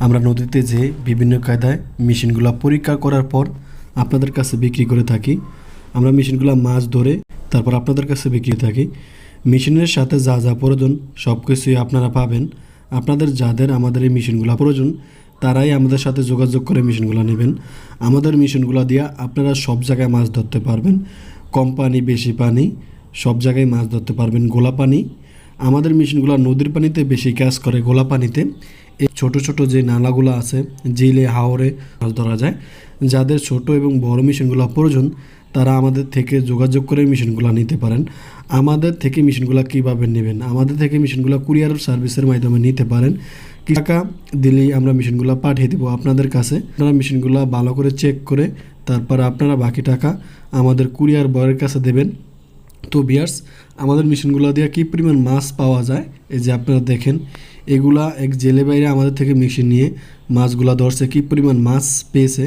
আমরা নদীতে যেয়ে বিভিন্ন কায়দায় মেশিনগুলো পরীক্ষা করার পর আপনাদের কাছে বিক্রি করে থাকি। আমরা মেশিনগুলো মাছ ধরে তারপর আপনাদের কাছে বিক্রি থাকি। মেশিনের সাথে যা যা প্রয়োজন সব কিছুই আপনারা পাবেন। আপনাদের যাদের আমাদের এই মেশিনগুলো প্রয়োজন তারাই আমাদের সাথে যোগাযোগ করে মেশিনগুলো নেবেন। আমাদের মেশিনগুলো দিয়ে আপনারা সব জায়গায় মাছ ধরতে পারবেন। কম পানি বেশি পানি সব জায়গায় মাছ ধরতে পারবেন। গোলা পানি আমাদের মেশিনগুলো নদীর পানিতে বেশি কাজ করে। গোলা পানিতে এই ছোট ছোট যে নালাগুলো আছে জিলে হাওরে মাছ ধরা যায়। যাদের ছোট এবং বড় মেশিনগুলো প্রয়োজন তারা আমাদের থেকে যোগাযোগ করে মেশিনগুলো নিতে পারেন। আমাদের থেকে মেশিনগুলো কীভাবে নেবেন? আমাদের থেকে মেশিনগুলো কুরিয়ার সার্ভিসের মাধ্যমে নিতে পারেন। টাকা দিলেই আমরা মেশিনগুলো পাঠিয়ে দেবো আপনাদের কাছে। আপনারা মেশিনগুলো ভালো করে চেক করে তারপর আপনারা বাকি টাকা আমাদের কুরিয়ার বয়ের কাছে দেবেন। তো ভিউয়ার্স, আমাদের মেশিনগুলো দিয়ে কী পরিমাণ মাছ পাওয়া যায় এই যে আপনারা দেখেন, এগুলা এক জেলে বাইরে আমাদের থেকে মেশিন নিয়ে মাছগুলা ধরছে, কী পরিমাণ মাছ পেয়েছে।